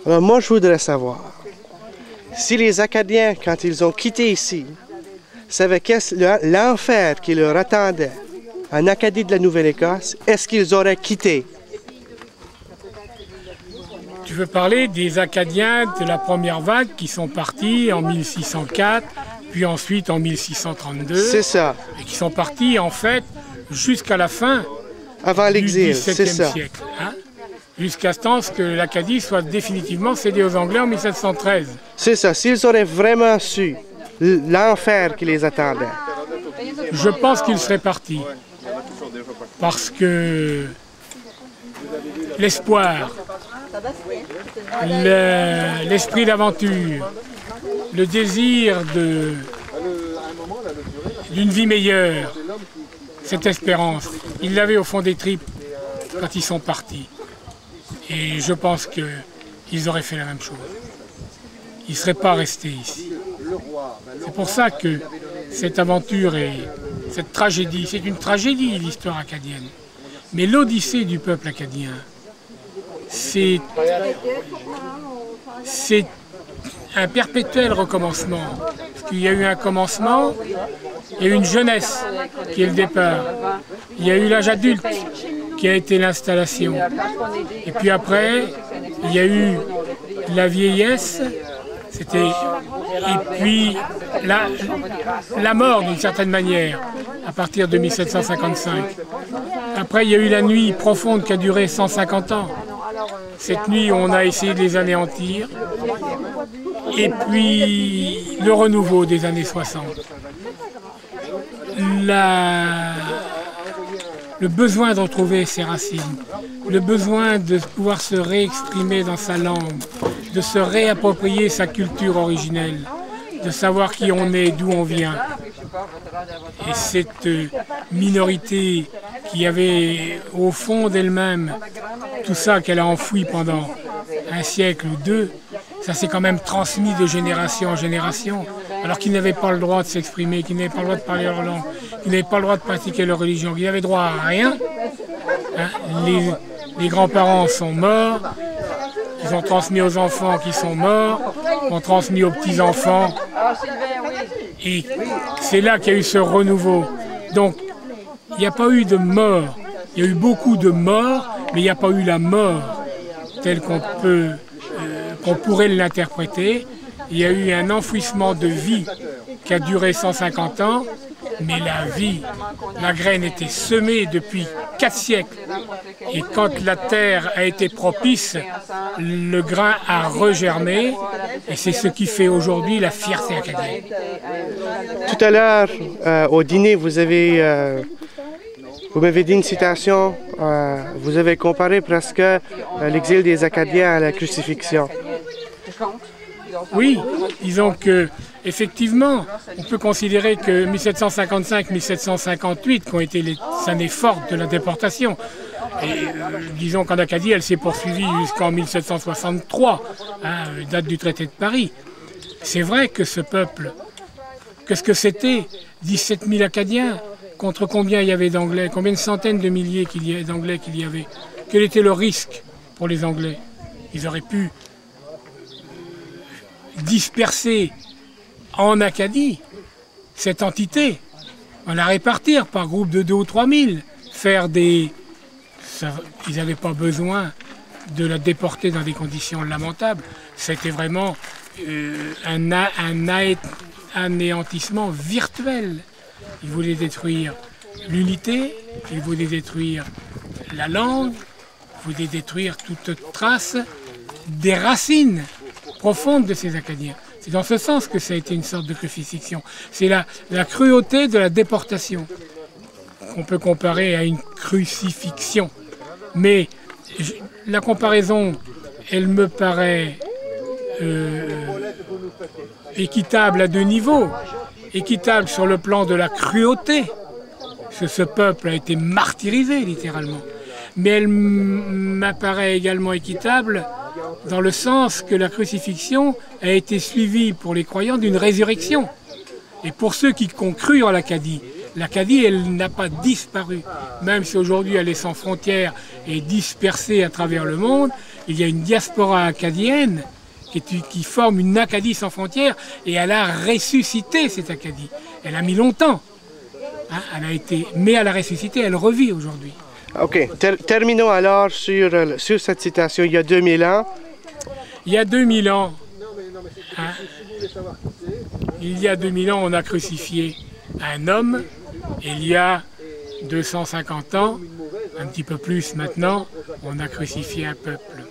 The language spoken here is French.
Alors moi, je voudrais savoir, si les Acadiens, quand ils ont quitté ici, savaient l'enfer qui leur attendait en Acadie de la Nouvelle-Écosse, est-ce qu'ils auraient quitté? Tu veux parler des Acadiens de la première vague qui sont partis en 1604, puis ensuite en 1632. C'est ça. Et qui sont partis en fait jusqu'à la fin avant l'exil, du c'est XVIIe ça. siècle. Hein? Jusqu'à ce temps que l'Acadie soit définitivement cédée aux Anglais en 1713. C'est ça. S'ils auraient vraiment su l'enfer qui les attendait. Je pense qu'ils seraient partis. Parce que l'espoir, l'esprit d'aventure, le désir d'une vie meilleure, cette espérance, ils l'avaient au fond des tripes quand ils sont partis. Et je pense qu'ils auraient fait la même chose. Ils ne seraient pas restés ici. C'est pour ça que cette aventure et cette tragédie, c'est une tragédie, l'histoire acadienne. Mais l'odyssée du peuple acadien, c'est un perpétuel recommencement. Parce qu'il y a eu un commencement, il y a eu une jeunesse qui est le départ. Il y a eu l'âge adulte qui a été l'installation. Et puis après, il y a eu la vieillesse, et puis la mort d'une certaine manière, à partir de 1755. Après, il y a eu la nuit profonde qui a duré 150 ans. Cette nuit, on a essayé de les anéantir. Et puis, le renouveau des années 60. Le besoin de retrouver ses racines, le besoin de pouvoir se réexprimer dans sa langue, de se réapproprier sa culture originelle, de savoir qui on est, d'où on vient. Et cette minorité qui avait au fond d'elle-même tout ça qu'elle a enfoui pendant un siècle ou deux, ça s'est quand même transmis de génération en génération, alors qu'ils n'avaient pas le droit de s'exprimer, qu'ils n'avaient pas le droit de parler leur langue, qu'ils n'avaient pas le droit de pratiquer leur religion, qu'ils n'avaient droit à rien. Hein, les grands-parents sont morts, ils ont transmis aux enfants qui sont morts, ont transmis aux petits-enfants. Et c'est là qu'il y a eu ce renouveau. Donc, il n'y a pas eu de mort. Il y a eu beaucoup de morts, mais il n'y a pas eu la mort telle qu'on pourrait l'interpréter. Il y a eu un enfouissement de vie qui a duré 150 ans, mais la vie, la graine était semée depuis 4 siècles. Et quand la terre a été propice, le grain a regermé, et c'est ce qui fait aujourd'hui la fierté acadienne. Tout à l'heure, au dîner, vous m'avez dit une citation, vous avez comparé presque l'exil des Acadiens à la crucifixion. Oui, disons que effectivement, on peut considérer que 1755-1758 qui ont été les années fortes de la déportation. Et disons qu'en Acadie, elle s'est poursuivie jusqu'en 1763, date du traité de Paris. C'est vrai que ce peuple, qu'est-ce que c'était? 17 000 Acadiens, contre combien il y avait d'Anglais? Combien de centaines de milliers d'Anglais qu'il y avait? Quel était le risque pour les Anglais? Ils auraient pu disperser en Acadie cette entité, la répartir par groupe de 2 ou 3 000, faire des... Ils n'avaient pas besoin de la déporter dans des conditions lamentables. C'était vraiment un anéantissement virtuel. Ils voulaient détruire l'unité, ils voulaient détruire la langue, ils voulaient détruire toute trace des racines profonde de ces Acadiens. C'est dans ce sens que ça a été une sorte de crucifixion. C'est la cruauté de la déportation qu'on peut comparer à une crucifixion. Mais la comparaison, elle me paraît équitable à 2 niveaux. Équitable sur le plan de la cruauté, parce que ce peuple a été martyrisé littéralement. Mais elle m'apparaît également équitable dans le sens que la crucifixion a été suivie pour les croyants d'une résurrection. Et pour ceux qui ont cru en l'Acadie, L'Acadie, elle n'a pas disparu. Même si aujourd'hui elle est sans frontières et dispersée à travers le monde, il y a une diaspora acadienne qui forme une Acadie sans frontières et elle a ressuscité cette Acadie. Elle a mis longtemps. Hein, mais elle a ressuscité, elle revit aujourd'hui. OK. Terminons alors sur cette citation il y a 2000 ans. Il y a 2000 ans, hein, il y a 2000 ans, on a crucifié un homme. Il y a 250 ans, un petit peu plus maintenant, on a crucifié un peuple.